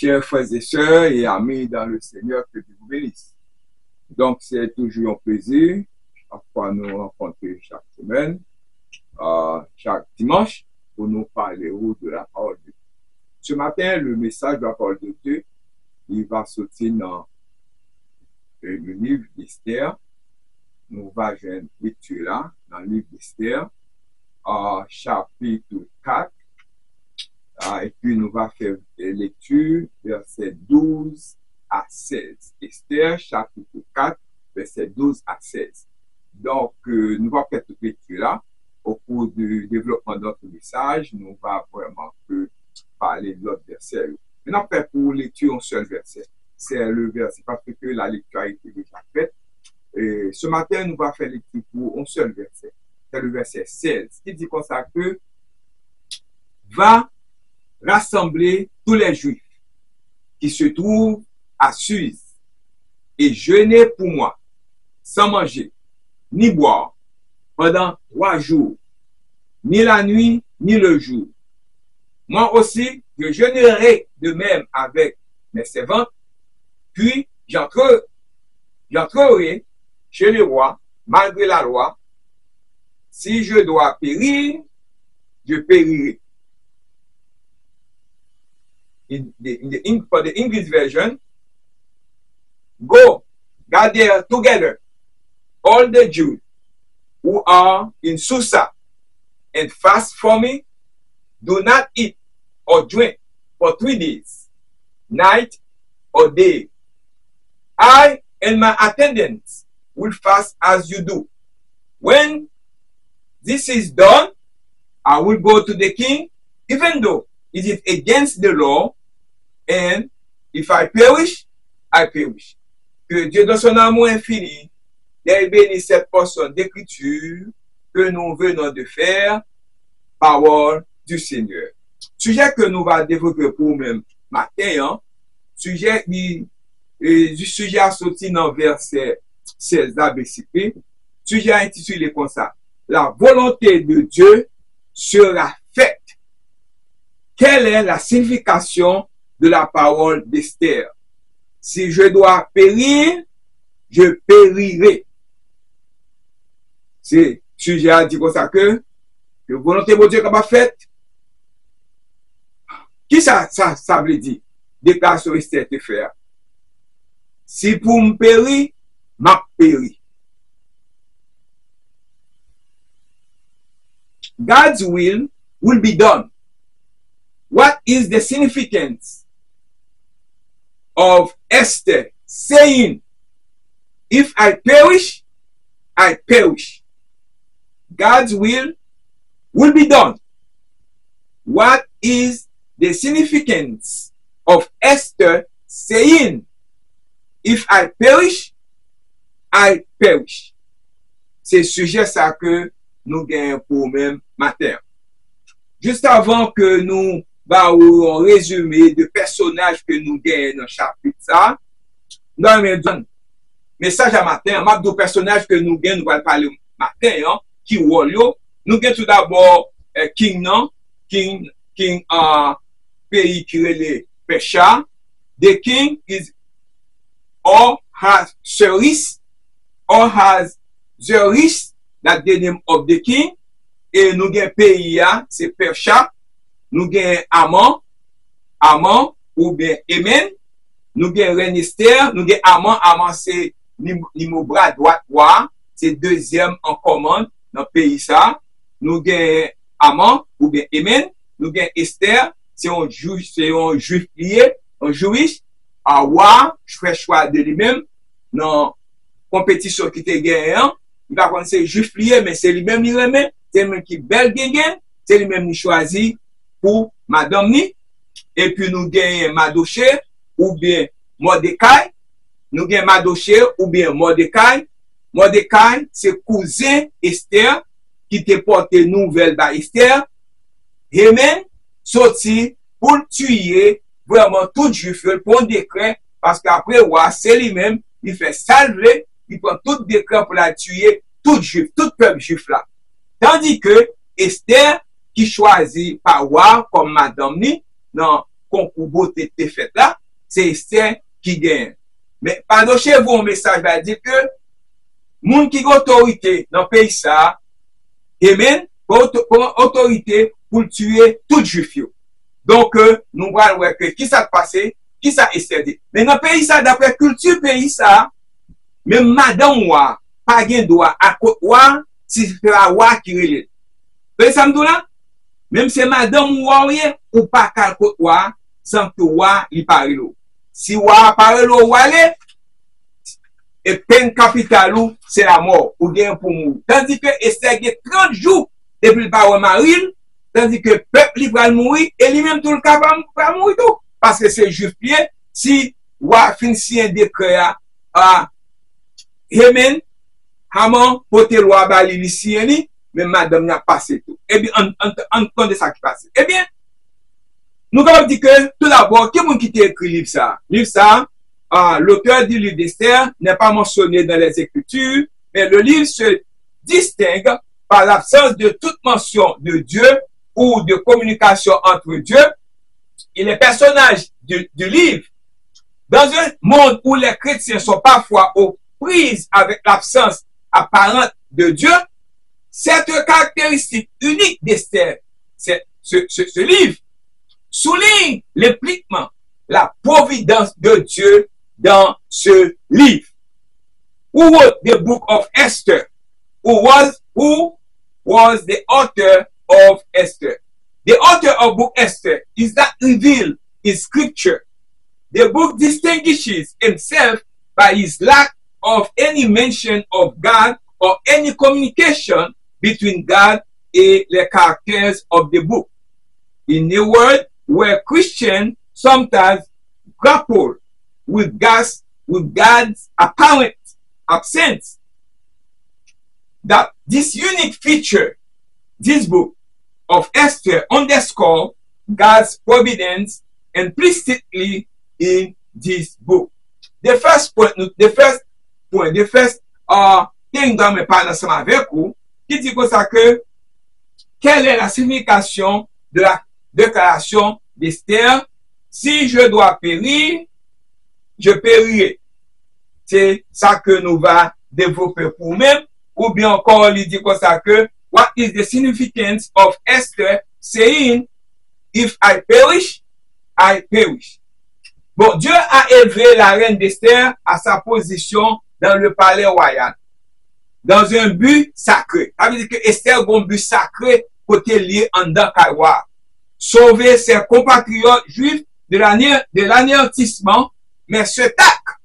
Chers frères et sœurs et amis dans le Seigneur, que Dieu vous bénisse. Donc, c'est toujours un plaisir à pouvoir nous rencontrer chaque semaine, chaque dimanche, pour nous parler de la parole de Dieu. Ce matin, le message de la parole de Dieu, il va sortir dans le livre d'Esther. Nous allons jouer lecture là, dans le livre d'Esther, chapitre 4. Et puis, nous allons faire lecture, versets 12 à 16. Esther, chapitre 4, versets 12 à 16. Donc, nous allons faire cette lecture-là. Au cours du développement de notre message, nous allons vraiment parler de l'autre verset. Maintenant, pour lecture, un seul verset. C'est le verset, parce que la lecture a été déjà faite. Et ce matin, nous allons faire lecture pour un seul verset. C'est le verset 16, qui dit comme ça que va rassembler tous les Juifs qui se trouvent à Suse et jeûner pour moi, sans manger, ni boire, pendant 3 jours, ni la nuit, ni le jour. Moi aussi, je jeûnerai de même avec mes servantes, puis j'entrerai chez le roi, malgré la loi. Si je dois périr, je périrai. For the English version, go, gather together all the Jews who are in Susa and fast for me. Do not eat or drink for 3 days, night or day. I and my attendants will fast as you do. When this is done, I will go to the king, even though it is against the law. And if I perish, I perish. Que Dieu, dans son amour infini, ait béni cette portion d'écriture que nous venons de faire, parole du Seigneur. Sujet que nous allons développer pour nous-mêmes matin, sujet du sujet a sorti dans verset 16 ABCP, sujet intitulé comme ça: la volonté de Dieu sera faite. Quelle est la signification de la parole d'Esther? Si je dois périr, je périrai. C'est sujet a dit comme ça que la volonté de Dieu n'est faite. Qui ça veut dire? Déclaration Esther te faire. Si pour me périr, m'a péri. God's will be done. What is the significance of Esther saying, if I perish, I perish? God's will be done. What is the significance of Esther saying, if I perish, I perish? C'est sujet ça que nous gagnons pour même matin. Juste avant que nous un résumé de personnages que nous gagnons dans le chapitre ça, nous avons un message à matin, map de personnages que nous gagnons, nous allons parler matin, qui rôle. Nous gagnons tout d'abord King pays qui est le Pécha. The king is or has Zeresh, that the name of the king. Et nous gagnons pays, c'est Pécha. Nous gagnons Amon, ou bien Amen. Nous gagnons Reine Esther. Nous gagnons Amon, c'est le bras droit, c'est deuxième en commande dans le pays ça. Nous gagnons Amon, ou bien Amen. Nous gagnons Esther, c'est un juif lié, un juif, à roi, fait choix de lui-même, dans compétition qui était gagnant. Il va prendre c'est juif lié, mais c'est lui-même qui remet, c'est lui-même qui belle gagne, c'est lui-même qui choisit pour Madame Ni. Et puis nous gagnons Madoché ou bien Mordecai. Nous gagnons Madoché ou bien Mordecai. Mordecai, c'est cousin Esther qui te porte nouvelle par Esther. Amen. Sorti pour tuer vraiment tout juif pour un décret, parce qu'après roi c'est lui-même, il fait salver, il prend tout décret pour la tuer, tout juif, tout peuple juif là. Tandis que Esther, qui choisit par roi comme Madame Ni, dans concours beauté te fait là, c'est Esther qui gagne. Mais pendant chez vous, un message va dire que moun qui a autorité dans le pays ça, amen, autorité pour tuer tout juif. Donc, nous allons voir que qui ça passé, qui ça Esther dit. Mais dans le pays ça, d'après culture pays ça, même madame wa, pas gen droit à côté wa, si c'est la wa qui relève. Vous voyez ça me là? Même si madame wa ou pas qu'à côté wa, sans que wa li parle. Si wa parle wale, et peine capitale ou c'est la mort ou bien pour mourir. Tandis que Esther a 30 jours depuis le parole marine, tandis que le peuple va mourir et lui-même tout le cas va mourir tout. Parce que c'est juif pied, si wa fin si un décret à Yemen, Haman, pote loi bali li sieni, mais madame n'a passé tout. Eh bien, on compte ça qui passe. Eh bien, nous allons dire que tout d'abord, qui est-ce qui a écrit le livre ça? Livre ça, l'auteur du livre d'Esther n'est pas mentionné dans les Écritures, mais le livre se distingue par l'absence de toute mention de Dieu ou de communication entre Dieu et les personnages du livre. Dans un monde où les chrétiens sont parfois aux prises avec l'absence apparente de Dieu, cette caractéristique unique d'Esther, ce livre, souligne l'impliquement, la providence de Dieu dans ce livre. Who wrote the book of Esther? Who was the author of Esther? The author of book Esther is not revealed in scripture. The book distinguishes himself by his lack of any mention of God or any communication between God and the characters of the book. In a word, where Christians sometimes grapple with God's apparent absence, that this unique feature, this book of Esther, underscore God's providence implicitly in this book. The first thing dont je parle ensemble avec vous, qui dit comme ça que quelle est la signification de la déclaration d'Esther? Si je dois périr, je périrai. C'est ça que nous va développer pour nous-mêmes. Ou bien encore, il dit comme ça que what is the significance of Esther saying, if I perish, I perish. Bon, Dieu a élevé la reine d'Esther à sa position dans le palais royal, dans un but sacré. Ça veut dire que Esther a un but sacré côté lié en dedans Kawa. Sauver ses compatriotes juifs de l'anéantissement, mais ce acte,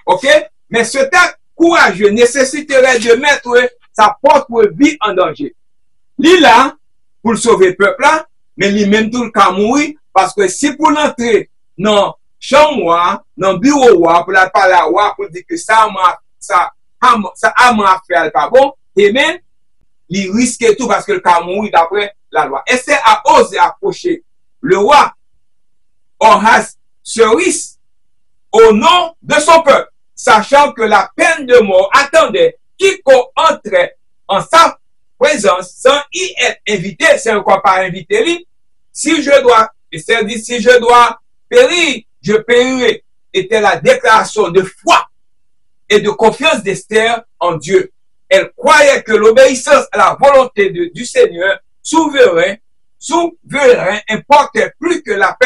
ok? Mais ce acte courageux nécessiterait de mettre sa propre vie en danger. Lui là, pour sauver le peuple là, mais lui même tout le cas mourir, parce que si pour l'entrer dans chambre, dans le bureau, pour la parler pour dire que ça a m'a fait pas bon, et même, il risque tout parce que le cas mourir d'après la loi. Esther a osé approcher le roi Ahaz ce risque au nom de son peuple, sachant que la peine de mort attendait quiconque entrait en sa présence sans y être invité. C'est encore pas invité lui. Si je dois, Esther dit, si je dois périr, je périrai. Était la déclaration de foi et de confiance d'Esther en Dieu. Elle croyait que l'obéissance à la volonté du Seigneur souverain importait plus que la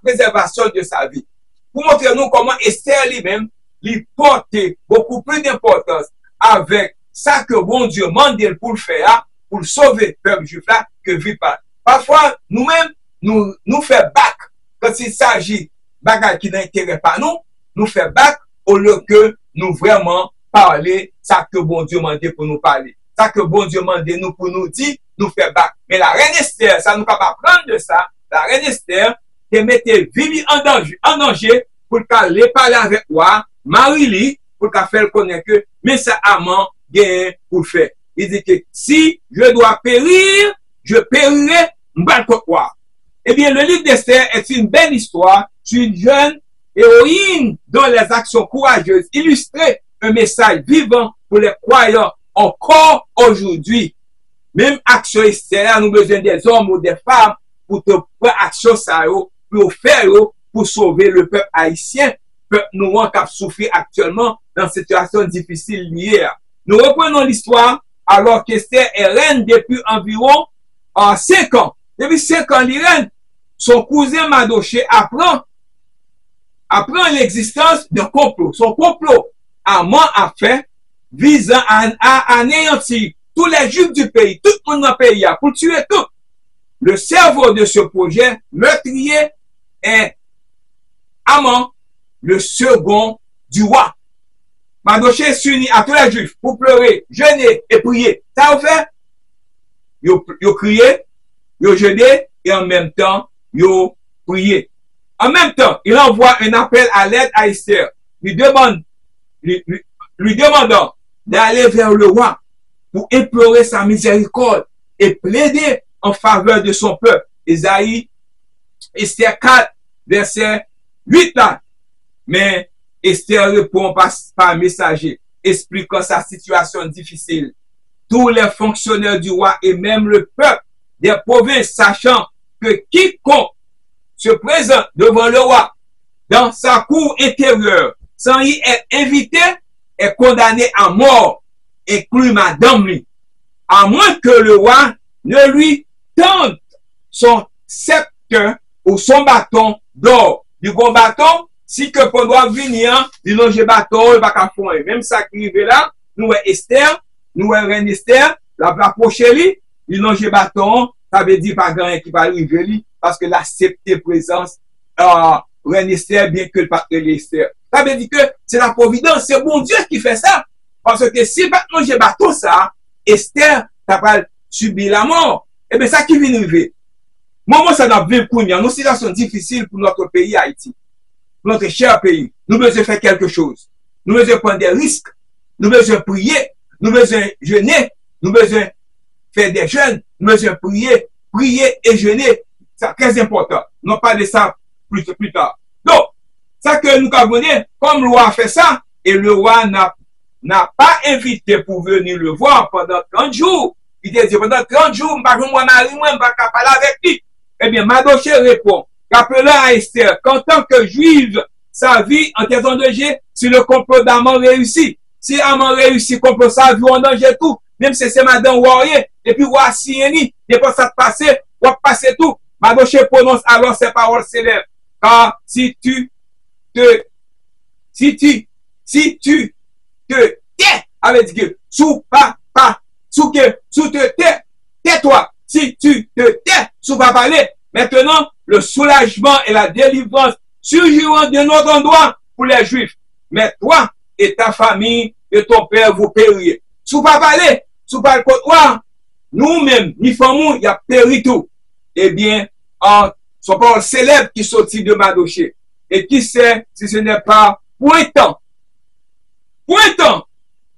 préservation de sa vie. Pour montrer nous comment Esther lui-même lui portait beaucoup plus d'importance avec ça que bon Dieu mande pour le faire, pour sauver le peuple juif là, que vivre pas. Parfois, nous-mêmes, nous fait bac quand il s'agit de choses qui n'intéressent pas nous fait bac au lieu que nous vraiment parler ça que bon Dieu mande pour nous parler. Ça que bon Dieu mande nous pour nous dire, nous fait bac. Mais la reine Esther, ça nous peut pas prendre de ça. La reine Esther, qui mettait vie en danger pour qu'elle parler avec moi, Marie-Li, pour qu'elle fasse connaître que, mais ça amant gain pour faire. Il dit que si je dois périr, je périrai, m'bal quoi. Eh bien, le livre d'Esther est une belle histoire sur une jeune héroïne dont les actions courageuses illustraient un message vivant pour les croyants encore aujourd'hui. Même action Esther, nous avons besoin des hommes ou des femmes pour te prendre action ça, pour faire pour sauver le peuple haïtien, peuple noir qui a souffert actuellement dans une situation difficile liée. Nous reprenons l'histoire alors qu'Esther est reine depuis environ 5 ans. Depuis 5 ans, il reine. Son cousin Mardochée apprend l'existence d'un complot. Son complot Haman a fait visant à anéantir tous les Juifs du pays, tout le monde dans le pays, pour tuer tout. Le cerveau de ce projet meurtrier est Haman, le second du roi. Mardochée s'unit à tous les Juifs pour pleurer, jeûner et prier. Ça vous fait? Yo crié, yo jeûné et en même temps, yo prié. En même temps, il envoie un appel à l'aide à Esther, lui demandant d'aller vers le roi pour implorer sa miséricorde et plaider en faveur de son peuple. Ésaïe, Esther 4, verset 8 là. Mais Esther répond par messager, expliquant sa situation difficile. Tous les fonctionnaires du roi et même le peuple des provinces, sachant que quiconque se présente devant le roi dans sa cour intérieure sans y être invité est condamné à mort, inclus madame lui, à moins que le roi ne lui tende son sceptre ou son bâton d'or. Du bon bâton, si que pour doit venir, il longe bâton, il va qu'à fond. Même ça qui arrive là, nous Esther, nous reine Esther, la prochaine lui, il longe bâton, ça veut dire pas grand qui va arriver lui, parce que l'accepter présence, reine Esther, bien que le patron Esther. Ça veut dire que c'est la providence, c'est bon Dieu qui fait ça. Parce que si maintenant j'ai bâton ça, Esther, t'as pas subi la mort. Et bien ça qui vient arriver. Moi, ça n'a pas vu une situation difficile pour notre pays Haïti. Pour notre cher pays. Nous devons faire quelque chose. Nous devons prendre des risques. Nous devons prier. Nous devons jeûner. Nous devons faire des jeûnes. Nous devons prier et jeûner. C'est très important. Non pas de ça plus tard. Donc, ça que nous avons dit, comme le roi a fait ça, et le roi n'a pas invité pour venir le voir pendant 30 jours. Il a dit pendant 30 jours, je ne vais pas parler avec lui. Eh bien, Mardochée répond, rappelant à Esther qu'en tant que juive, sa vie en question de danger, si le complot d'Haman réussit. Si Haman réussit, complot sa vie en danger tout, même si c'est madame Warrior, et puis voici, et puis ça passer, va passer tout. Mardochée prononce alors ces paroles célèbres. Car si tu te tais, avec Dieu, tais-toi. Si tu te tais, sous pas parler, maintenant, le soulagement et la délivrance surgiront de notre endroit pour les Juifs. Mais toi et ta famille et ton père, vous périrez. Sous pas parler, sous pas le côtoir, nous-mêmes, ni famille, il y a péri tout. Eh bien, son parole célèbre qui sortit de Mardochée. Et qui sait si ce n'est pas pointant,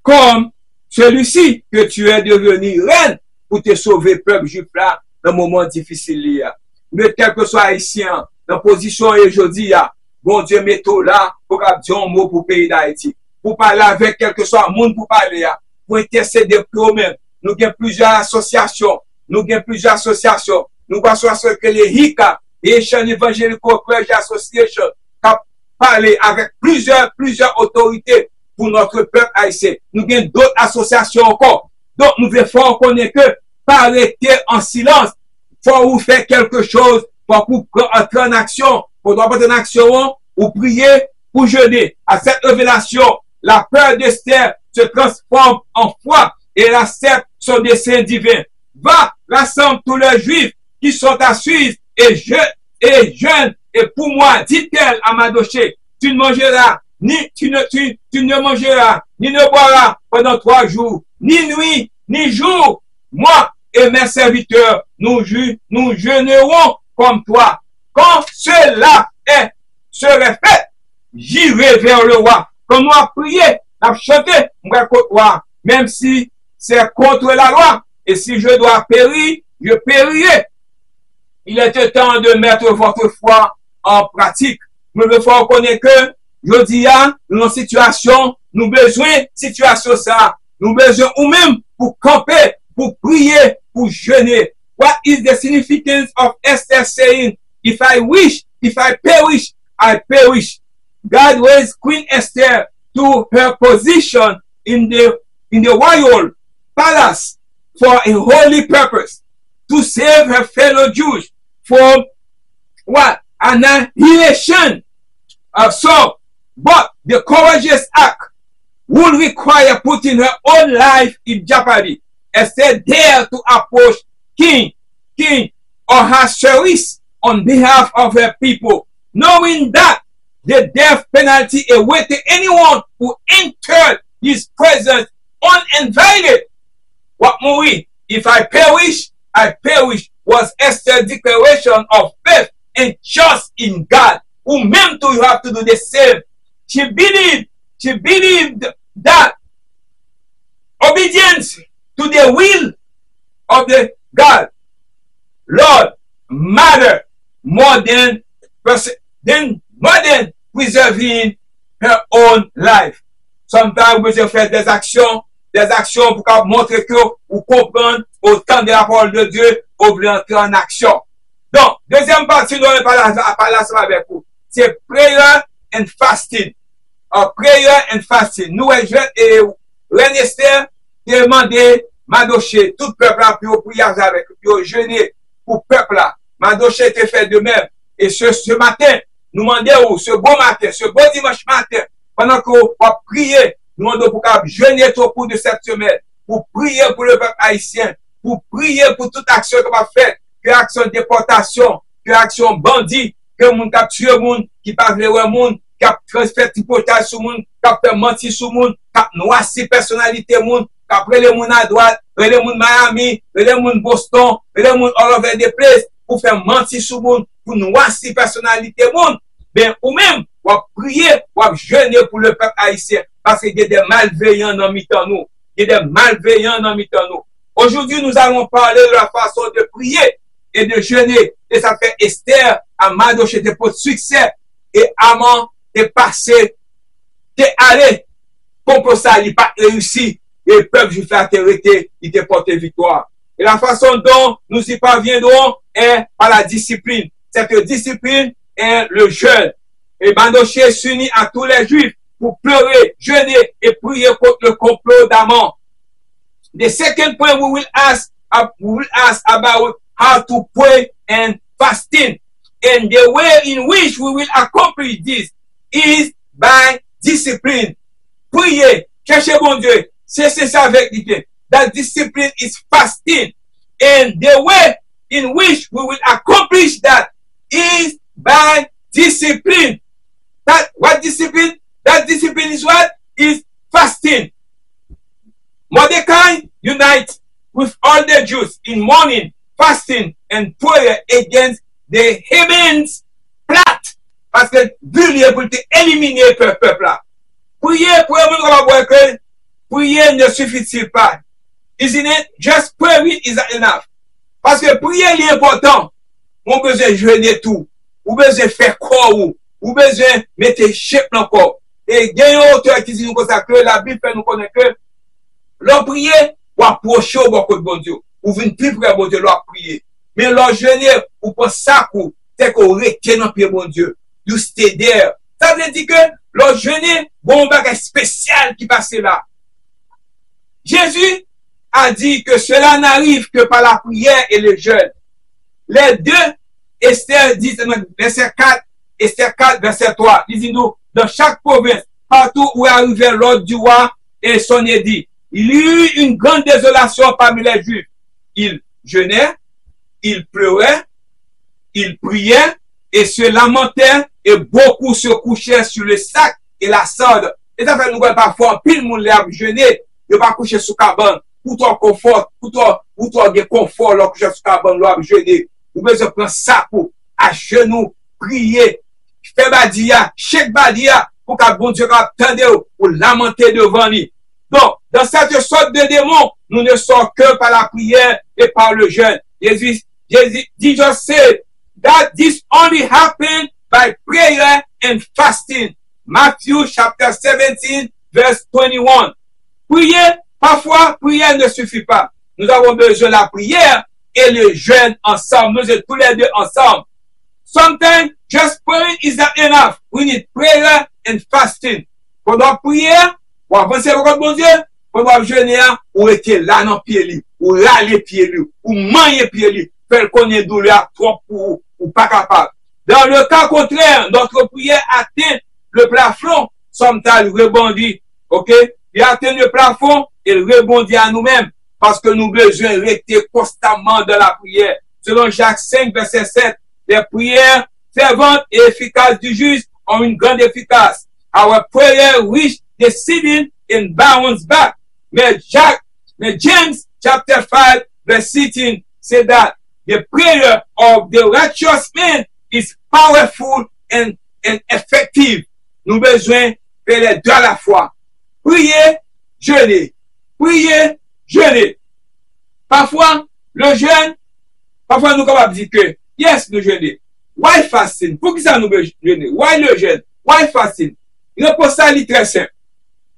comme celui-ci que tu es devenu reine pour te sauver, peuple juif là, dans un moment difficile. Mais quel que soit haïtien, dans la position aujourd'hui, bon Dieu, mettons là, pour dire un mot pour le pays d'Haïti. Pour parler avec quel que soit le monde pour parler, pour intercéder pour eux-mêmes. Nous avons plusieurs associations. Nous avons que les HICA, et Asian Evangelical Clergy Association, qui parlé avec plusieurs autorités pour notre peuple haïtien. Nous avons d'autres associations encore. Donc, nous devons connaître que, pas arrêter en silence, faut vous faire quelque chose, pour entrer en action, pour entrer en action, ou prier, pour jeûner. À cette révélation, la peur d'Esther se transforme en foi et elle accepte son dessein divin. Va, rassemble tous les Juifs qui sont à Suisse et jeunes, et pour moi, dit-elle à Mardochée, tu ne mangeras, tu ne mangeras, ni ne boiras pendant 3 jours, ni nuit, ni jour. Moi et mes serviteurs, nous jeûnerons comme toi. Quand cela serait fait, j'irai vers le roi. Quand nous avons prié, nous avons chanté, même si c'est contre la loi, et si je dois périr, je périrai. Il est temps de mettre votre foi en pratique. Nous devons reconnaître que, je dis, nous avons situation, nous avons besoin de situation ça. Nous avons besoin ou même pour camper, pour prier, pour jeûner. What is the significance of Esther saying, if I wish if I perish, I perish. God raised Queen Esther to her position in the royal palace for a holy purpose, to save her fellow Jews from what? Annihilation. But the courageous act would require putting her own life in jeopardy. Esther dared to approach King Ahasuerus on behalf of her people, knowing that the death penalty awaited anyone who entered his presence uninvited. What movie? If I perish, I perish was Esther's declaration of faith and trust in God. Who meant to you have to do the same. She believed that obedience to the will of the God, Lord, matter more than preserving her own life. Sometimes we fait des actions pour montrer que vous comprenez autant de la parole de Dieu, vous voulez entrer en action. Donc, deuxième partie, nous allons parler avec vous. C'est prayer and fasting. Prayer and fasting. Nous, Reine Esther, demandé Mardochée, tout peuple a pu prier avec, puis jeûner pour peuple là. Mardochée était fait de même. Et ce matin, nous demandons, ce beau matin, ce beau dimanche matin, pendant qu'on va prier, nous demandons pour qu'on jeûner au cours de cette semaine, pour prier pour le peuple haïtien, pour prier pour toute action qu'on va faire, que action de déportation, que action bandit, que moun kap tué moun, qui pas vle moun, qui a transfert typotage sur moun, qui a fait mentir sur moun, qui a noirci personnalité moun, qui a pris les moun à droite, les moun Miami, les moun Boston, les moun all over the place, pour faire mentir sur moun, pour noirci personnalité moun. Ben, ou même, ou prier, ou jeûner pour le peuple haïtien, parce qu'il y a des malveillants dans mi-temps nous. Il y a des malveillants dans mi-temps nous. Aujourd'hui, nous allons parler de la façon de prier et de jeûner. Et ça fait Esther, à Mardochée, pour succès. Et Haman est passé, t'es allé, contre ça, il n'a pas réussi. Et le peuple juif a été, il t'a porté victoire. Et la façon dont nous y parviendrons est par la discipline. Cette discipline est le jeûne. Et Mardochée s'unit à tous les juifs pour pleurer, jeûner et prier contre le complot d'Haman. The second point we will ask about how to pray and fasting. And the way in which we will accomplish this is by discipline. Prier, chercher bon Dieu, c'est ça avec l'idée. That discipline is fasting. And the way in which we will accomplish that is by discipline. What discipline? That discipline is what? Is fasting. Mordecai unites with all the Jews in mourning, fasting, and prayer against the Haman's plot. Parce que Dieu pour éliminer le peuple là. Prier ne suffit-il pas? Isn't it? Just praying is enough. Parce que prier est important. On besoin jeûner tout. On besoin faire quoi ou besoin mettre chèque dans le corps. Et il y a un auteur qui dit nous que la Bible fait nous connaître que l'on prier ou approcher au bon de bon Dieu. Ou venir plus près de bon Dieu, l'on prier. Mais l'on jeûner ou pour ça c'est qu'on retient dans pied bon Dieu. You stay there. Ça veut dire que l'on jeûner, bon bagage spécial qui passe là. Jésus a dit que cela n'arrive que par la prière et le jeûne. Les deux, Esther dit, verset 4, Esther 4, verset 3, disons-nous, dans chaque province, partout où est arrivé l'ordre du roi et son édit, il y eut une grande désolation parmi les Juifs. Ils jeûnaient, ils pleuraient, ils priaient et se lamentaient et beaucoup se couchaient sur le sac et la cendre. Et ça fait nous parfois, pile moun l'a jeûné, il pas coucher sous cabane, pour ton confort, pour ton confort, là, coucher sous cabane, là, jeûner. Vous besoin prendre ça pour à genoux, prier, faire badia, chèque badia, pour que bon Dieu attende ou lamenter devant lui. Donc, dans cette sorte de démon, nous ne sommes que par la prière et par le jeûne. Jesus said that this only happened by prayer and fasting. Matthew chapter 17, verse 21. Prier, parfois, prière ne suffit pas. Nous avons besoin de la prière et le jeûne ensemble. Nous sommes tous les deux ensemble. Sometimes just praying is not enough. We need prayer and fasting. Pendant prière, ou avancer avec bon Dieu, pendant jeûner, ou était là dans pied li, ou râler pied li, ou manger pied li, faire connaître douleur trop pour ou pas capable. Dans le cas contraire, notre prière atteint le plafond, sometimes rebondit, ok? Il atteint le plafond, il rebondit à nous-mêmes, parce que nous besoin de rester constamment dans la prière. Selon Jacques 5, verset 7, les prières ferventes et efficaces du juste ont une grande efficace. Our prayer reach the ceiling and bounce back. Mais James chapter 5, verse 16 said that the prayer of the righteous man is powerful and effective. Nous besoin faire les deux à la fois. Prier, jeûner. Prier, jeûner. Parfois, le jeûne, parfois nous capables de dire que, yes, nous jeûner. Why fasting? Pour qui ça nous jeûner? Why le jeûne? Why fasting? Il réponse ça est très simple.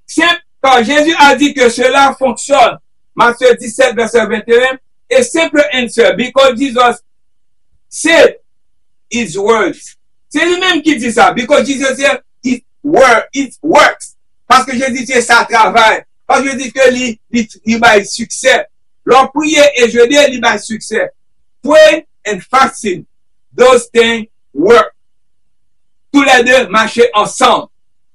Simple, quand Jésus a dit que cela fonctionne. Matthieu 17, verset 21, a simple answer, because Jesus said his words. C'est lui-même qui dit ça, because Jesus said it works. Parce que Jésus dit ça travaille. Parce que je dis que il va succès. Leur prier et jeûner, il va succès. Pray and fasting. Those things work. Tous les deux marcher ensemble.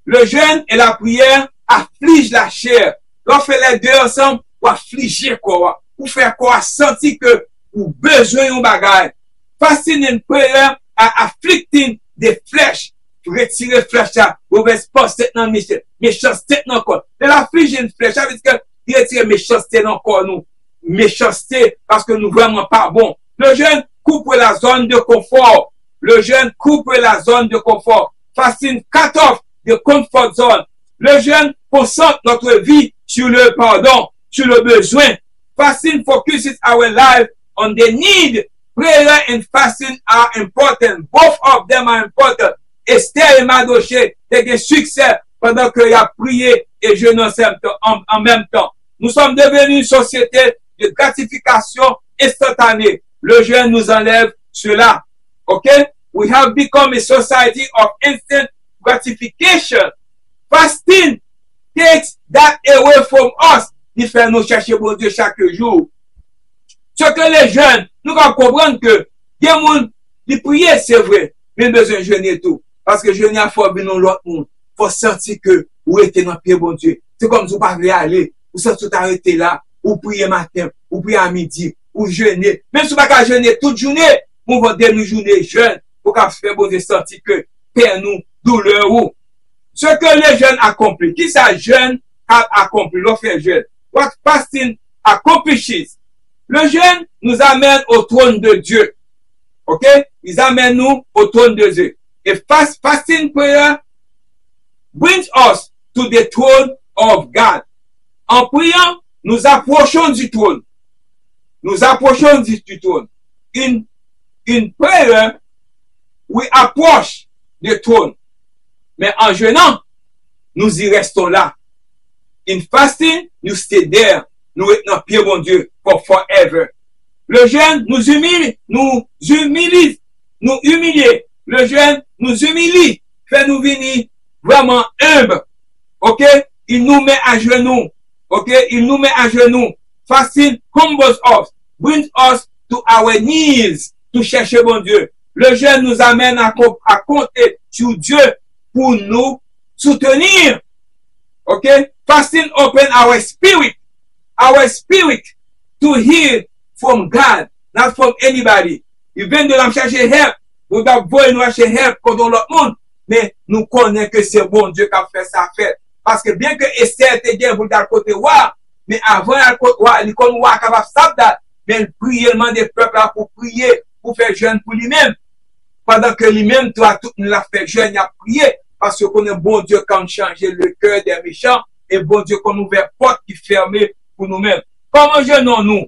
Le jeûne et la prière affligent la chair. Lorsqu'on fait les deux ensemble, ou affliger quoi, ou faire quoi, sentir que ou besoin d'un bagage. Fasting and prayer are afflicting the flesh. Retirer flèche là, mauvaise pensée dans méchanceté dans corps. De l'affliger une flèche, ça veut dire que il retire méchanceté dans corps nous. Méchanceté parce que nous vraiment pas bon. Le jeûne coupe la zone de confort. Le jeûne coupe la zone de confort. Fasting cut off the comfort zone. Le jeûne concentre notre vie sur le pardon, sur le besoin. Fasting focuses our life on the need. Prayer and fasting are important. Both of them are important. Esther et Mardoché étaient succès pendant qu'il a prié et jeûné en même temps. Nous sommes devenus une société de gratification instantanée. Le jeûne nous enlève cela. OK? We have become a society of instant gratification. Fasting takes that away from us. Il fait nous chercher pour Dieu chaque jour. Ce que les jeunes, nous allons comprendre que il y a des gens qui prient, c'est vrai, mais ils ont besoin de jeûner tout. Parce que jeûner a faut venir l'autre monde. Faut sentir que vous êtes dans le pied, bon Dieu. C'est comme si vous ne pouvez pas aller. Vous sentez tout arrêter là. Vous priez matin, vous priez à midi, vous jeûnez. Même si vous ne pouvez pas jeûner toute journée, vous allez demi journée jeûne. Pour qu'on se fasse bon Dieu sentir que Père nous, douleur ou. Ce que les jeunes accomplissent. Qui ça jeûne a accompli? L'on fait jeûne. What fasting accomplishes? Le jeûne nous amène au trône de Dieu. OK? Ils amènent nous au trône de Dieu. Et fasting prayer brings us to the throne of God. En priant, nous approchons du trône. Nous approchons du trône. In prayer, we approach the throne. Mais en jeûnant, nous y restons là. In fasting, nous stay there. Nous êtes dans pied, bon Dieu, for forever. Le jeûne nous humilie, Le jeûne nous humilie, fait nous venir vraiment humble. OK? Il nous met à genoux. OK? Il nous met à genoux. Fasting humbles us, brings us to our knees, to chercher bon Dieu. Le jeûne nous amène à compter sur Dieu pour nous soutenir. OK? Fasting open our spirit to hear from God, not from anybody. Il vient de la chercher help. Vous devez nous chercher help contre l'autre monde. Mais nous connaissons que c'est bon Dieu qui a fait ça fait. Parce que bien que Esther était bien pour le côté wa, mais avant le côté wa, il connaît wa capable ça, mais il priait des peuples pour prier, pour faire jeûne pour lui-même. Pendant que lui-même, toi, tout nous l'a fait jeûne, il a prié. Parce que connaît bon Dieu quand changer le cœur des méchants et bon Dieu qu'on ouvre porte qui fermée pour nous-mêmes. Comment jeûnons-nous?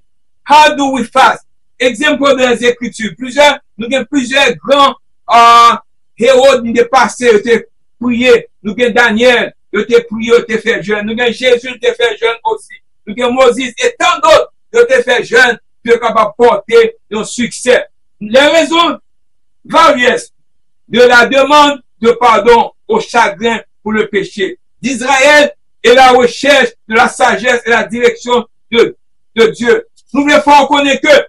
How do we fast? Exemple dans les Écritures. Nous avons plusieurs grands héros de passé, ils ont prié. Nous avons Daniel, ils ont prié, ils ont fait jeûne. Nous avons Jésus, ils ont fait jeûne aussi. Nous avons Moïse et tant d'autres, ils ont fait jeûne, puis ils sont capables de porter un succès. Les raisons various de la demande de pardon au chagrin pour le péché d'Israël et la recherche de la sagesse et la direction de Dieu. Nous devons reconnaître que,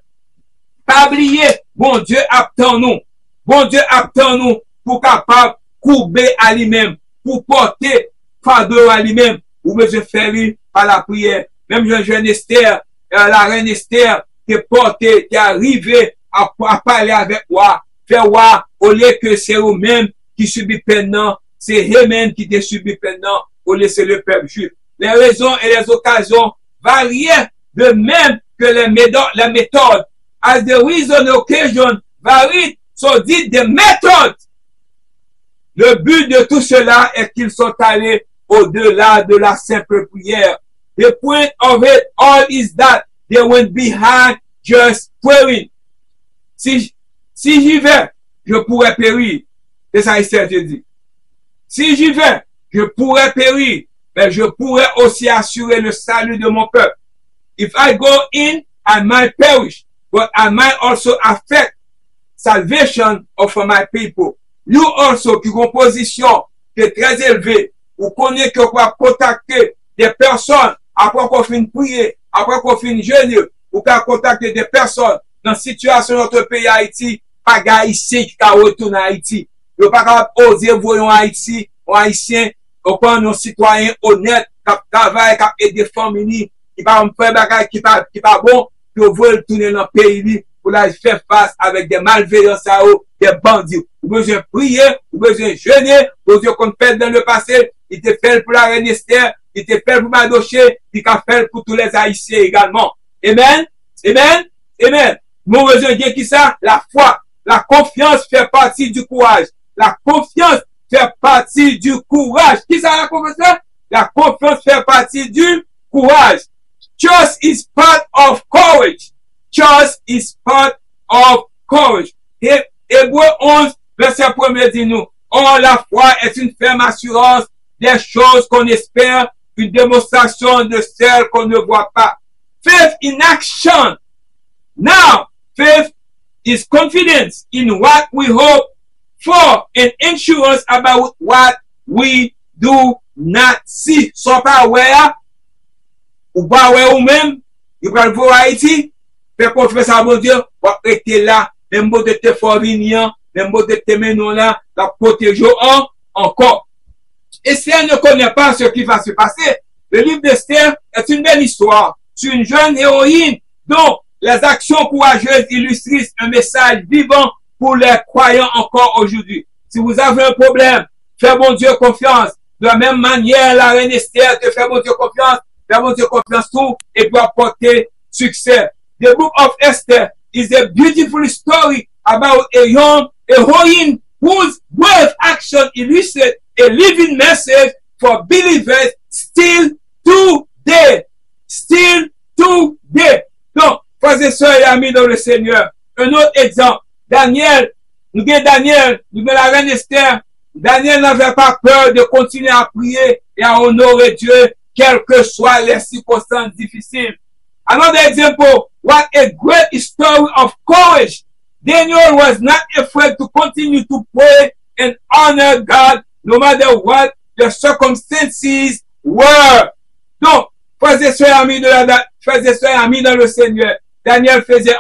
pas oublier, bon Dieu attend nous. Bon Dieu attend nous pour capable courber à lui-même, pour porter fardeau à lui-même, ou besoin faire par la prière. Même jeune Esther, la reine Esther, qui est portée, qui est arrivée à parler avec moi, faire voir, au lieu que c'est eux-mêmes qui subissent peine, c'est eux-mêmes qui te subissent peine, au lieu c'est le peuple juif. Les raisons et les occasions variaient de même que les méthodes. As the reason and occasion varied, so did the method. Le but de tout cela est qu'ils sont allés au-delà de la simple prière. The point of it all is that they went behind just praying. Si j'y vais, je pourrais périr. C'est ça, Esther te dit. Si j'y vais, je pourrais périr, mais je pourrais aussi assurer le salut de mon peuple. If I go in, I might perish, but I might also affect salvation of my people. You also, qui ont une position qui est très élevée, vous connaissez que vous pouvez contacter des personnes après qu'on finit prier, après qu'on finit jeûner, vous pouvez contacter des personnes dans la situation de notre pays Haïti, pas d'Haïtiens qui retournent à Haïti. Vous ne pouvez pas oser voyer en Haïti, en Haïtien, ou pas un citoyen honnête, qui travaille, qui aide des familles, qui va faire bagage qui pas bon, qui veut tourner dans le pays, pour la faire face avec des malveillances, des bandits. Vous avez besoin de prier, vous avez besoin de jeûner, vous avez besoin qu'on fait dans le passé, il était fait pour la reine Esther, il était fait pour Madoché, il a fait pour tous les Haïtiens également. Amen, amen, amen. Nous avons besoin de dire qui ça? La foi, la confiance fait partie du courage. La confiance fait partie du courage. Qui ça la confiance? La confiance fait partie du courage. Trust is part of courage. Trust is part of courage. Hébreux 11, verset 1 dit nous, or la foi est une ferme assurance des choses qu'on espère, une démonstration de celles qu'on ne voit pas. Faith in action. Now, faith is confidence in what we hope for and assurance about what we do not see. So pas aware, ou pas aware ou même, il va le voir Haïti, fait confiance à mon Dieu, pour rester là, même mot de te forvignan, même mot de te menon là, la protéger encore. Esther ne connaît pas ce qui va se passer. Le livre d'Esther est une belle histoire sur une jeune héroïne dont les actions courageuses illustrent un message vivant pour les croyants encore aujourd'hui. Si vous avez un problème, fais bon Dieu confiance. De la même manière, la reine Esther te fait bon Dieu confiance, fais bon Dieu confiance tout et pour apporter succès. The book of Esther is a beautiful story about a young heroine whose brave action illustrates a living message for believers still today. Still today. Donc, frères et sœurs et amis dans le Seigneur, un autre exemple, Daniel, nous avons la reine Esther. Daniel n'avait pas peur de continuer à prier et à honorer Dieu, quelles que soient les circonstances difficiles. Another example, what a great story of courage. Daniel was not afraid to continue to pray and honor God no matter what the circumstances were. Donc, frères et sœurs amis dans le Seigneur, Daniel faisait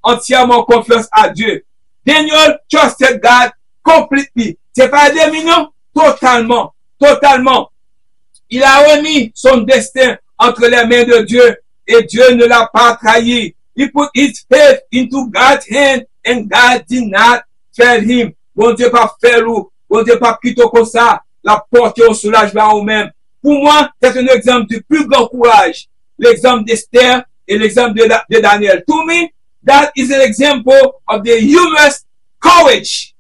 entièrement confiance à Dieu. Daniel trusted God completely. C'est pas déminant? Totalement. Il a remis son destin entre les mains de Dieu et Dieu ne l'a pas trahi. He put his faith into God's hand and God did not fail him. Bon Dieu pas faire ou, bon Dieu pas quitter comme ça, la porter au soulagement au même. Pour moi, c'est un exemple du plus grand courage. L'exemple d'Esther et l'exemple de Daniel. To me, that is an example of the human courage.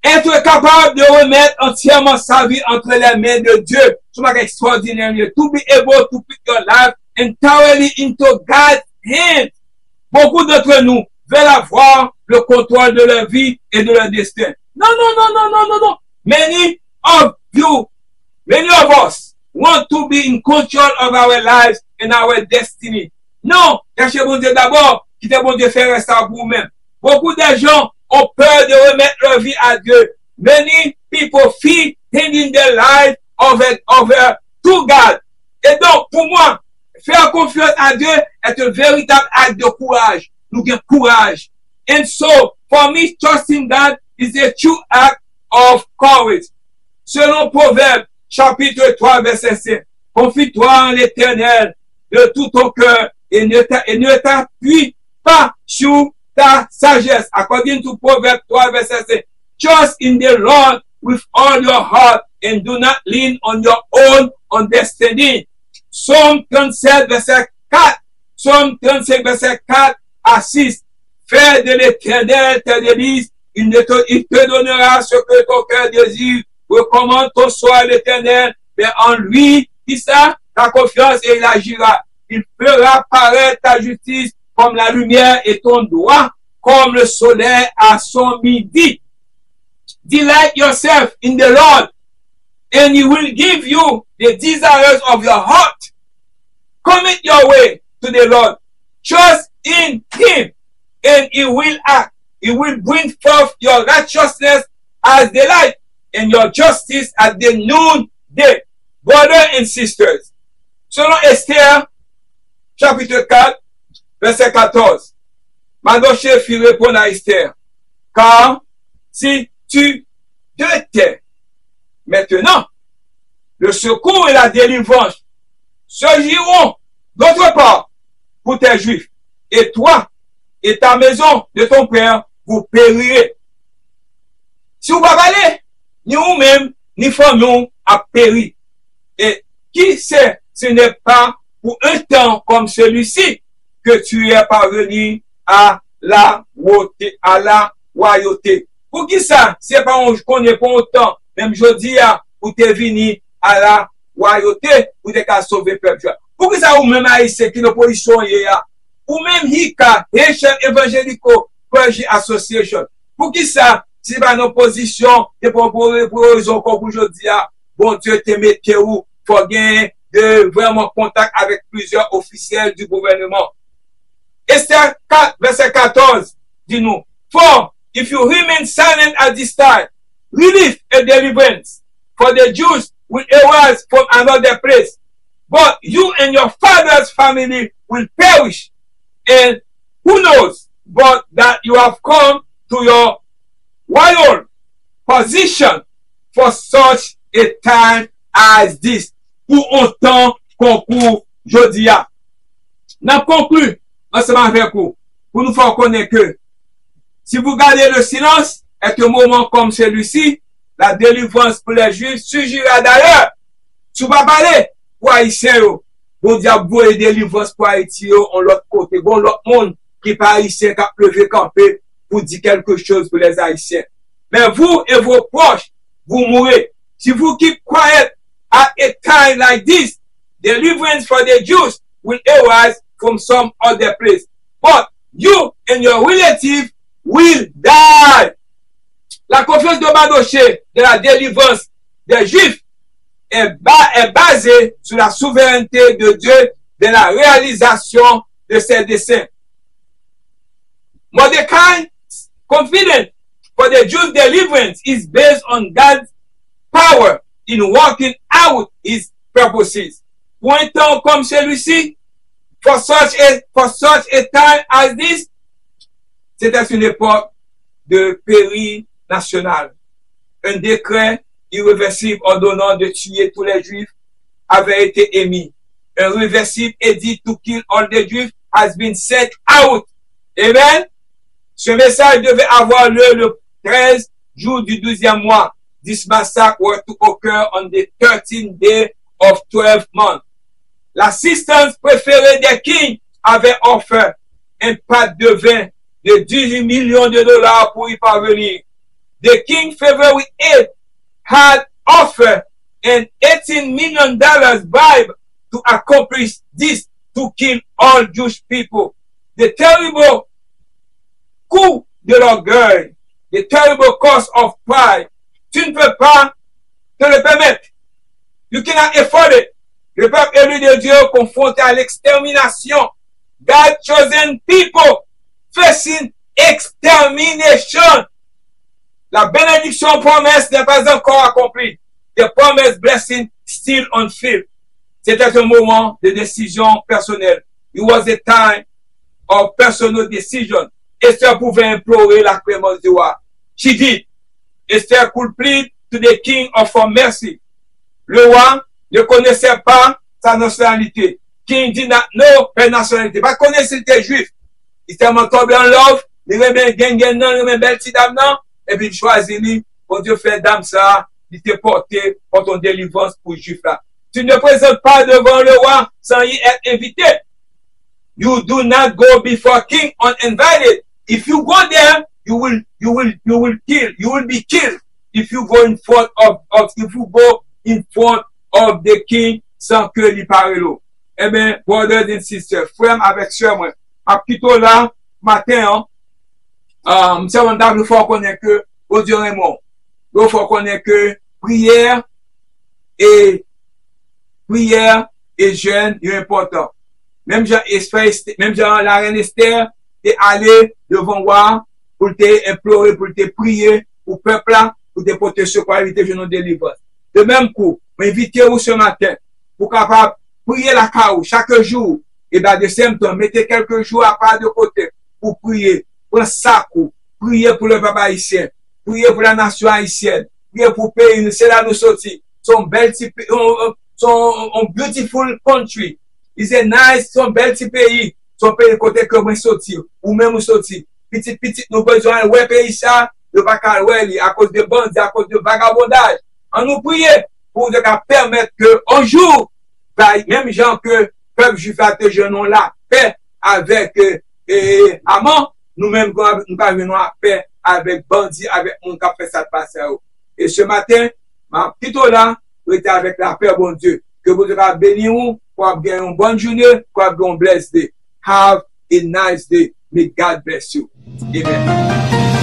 Être capable de remettre entièrement sa vie entre les mains de Dieu. C'est extraordinaire. To be able to put your life entirely into God's hands. Beaucoup d'entre nous veulent avoir le contrôle de leur vie et de leur destin. Non. Many of us want to be in control of our lives and our destiny. Non, cherchez bon Dieu d'abord, quittez bon Dieu faire ça pour vous-même. Beaucoup de gens ont peur de remettre leur vie à Dieu. Many people fear handing their life over to God. Et donc, pour moi, faire confiance à Dieu est un véritable acte de courage. Nous avons courage. And so, for me, trusting God is a true act of courage. Selon Proverbe, chapitre 3, verset 5. Confie-toi en l'Éternel de tout ton cœur et ne t'appuie pas sur ta sagesse. According to Proverbe 3, verset 5. Trust in the Lord with all your heart and do not lean on your own understanding. Psaume 37, verset 4. Psaume 35, verset 4 à 6. Fais de l'Éternel tes délices, il te donnera ce que ton cœur désire. Recommande ton soi à l'Éternel, mais en lui, dis ça, ta confiance et il agira. Il fera paraître ta justice comme la lumière et ton droit comme le soleil à son midi. Delight yourself in the Lord, and he will give you the desires of your heart. Commit your way to the Lord. Trust in him, and he will act. He will bring forth your righteousness as the light, and your justice at the noonday. Brothers and sisters, selon Esther, chapitre 4, verset 14, Mardochée fit répondre à Esther, car si tu te tais, maintenant, le secours et la délivrance surgiront d'autre part pour tes Juifs, et toi et ta maison de ton père, vous périrez. Si vous ne parlez pas, ni vous-même, ni famille a péri. Et qui sait, ce n'est pas pour un temps comme celui-ci que tu es parvenu à la royauté. Pour qui ça? C'est pas on connaît pas autant. Même je dis, pour te venir à la royauté, pour te sauver le peuple. Pour qui ça, ou même haïtien qui l'opposition ou même HICA, Haitian Evangelical Clergy Association. Pour qui ça? Si pas une opposition, c'est pour raison comme aujourd'hui, bon Dieu te mette où, faut gagner de vraiment contact avec plusieurs officiels du gouvernement. Esther 4, verset 14, dit-nous, for if you remain silent at this time, relief and deliverance for the Jews will arise from another place, but you and your father's family will perish. And who knows but that you have come to your royal position for such a time as this. Pour autant concours jodia. N'a conclu ensemble avec vous pour nous faire connaître que si vous gardez le silence, est un moment comme celui-ci, la délivrance pour les Juifs surgira d'ailleurs. Si vous ne parlez pas pour Haïtiens, bon diable et délivrance pour Haïti, on l'autre côté, bon l'autre monde qui n'est pas Haïtien, qui a levé campé pour dire quelque chose pour les Haïtiens. Mais vous et vos proches, vous mourrez. Si vous keep quiet at a time like this, deliverance for the Jews will arise from some other place. But you and your relative will die. La confiance de Mardochée de la délivrance des Juifs est basée sur la souveraineté de Dieu de la réalisation de ses desseins. Mordecai's confidence for the Jews' deliverance is based on God's power in working out his purposes. Pour un temps comme celui-ci, for such a time as this, c'était une époque de péril national. Un décret irréversible ordonnant de tuer tous les Juifs avait été émis. Un réversible édit to kill all the Jews has been sent out. Amen. Ce message devait avoir lieu le 13 jours du 12e mois. This massacre were to occur on the 13th day of 12 months. L'assistance préférée des kings avait offert un pâte de vin de 18 millions de dollars pour y parvenir. The king favorite aide had offered an $18 million bribe to accomplish this, to kill all Jewish people. The terrible coup de l'orgueil, the terrible cause of pride. Tu ne peux pas te le permettre. You cannot afford it. Le peuple élu de Dieu confronté à l'extermination. God chosen people facing extermination. La bénédiction promesse n'est pas encore accomplie. The promised blessing still unfulfilled. C'était un moment de décision personnelle. It was a time of personal decision. Esther pouvait implorer la clémence du roi. She did. Esther could plead to the king of for mercy. Le roi ne connaissait pas sa nationalité. King did not know her nationalité. Pas connaître si c'était juif. Il était tombé en love. Il remet gang nan, il remet belle petite dame nan. Et puis il choisit lui. Pour Dieu fait dame ça. Il t'est porté pour ton délivrance pour juif là. Tu ne présentes pas devant le roi sans y être invité. You do not go before king uninvited. If you go there, you will be killed. If you go in front of the king sans que lui parle l'eau. Eh bien, brothers and sisters, frère avec soeur, moi, à plutôt là, matin, c'est un dame, il faut connaître que, au Dieu Raymond, il faut connaître que prière et jeûne est important. Même Jean la reine Esther est allé devant roi pour te implorer, pour te prier pour peuple là, pour te porter secours, éviter de nous délivrer. De même coup, m'invitez-vous ce matin pour capable prier la caou chaque jour. Et bien, de ce temps, mettez quelques jours à part de côté pour prier, pour ça, prier pour le peuple haïtien, prier pour la nation haïtienne, prier pour le pays, c'est là nous sortis. Son beautiful country. It's a nice, son bel petit pays. Son pays côté que moi sorti, ou même sorti. Petit, nous besoin, ouais, pays ça, le vacal, ouais, à cause de bandits, à cause de vagabondage. On nous prier pour de permettre que, un jour, même gens que peuple juif a te genou la paix avec, amant, nous-mêmes, nous parvenons à paix avec bandits, avec mon qui fait ça de passer. Et ce matin, ma plutôt là, vous êtes avec la paix, bon Dieu. Que vous devez bénir, pour avoir une bonne journée, pour avoir un blessed day. Have a nice day. May God bless you. Amen.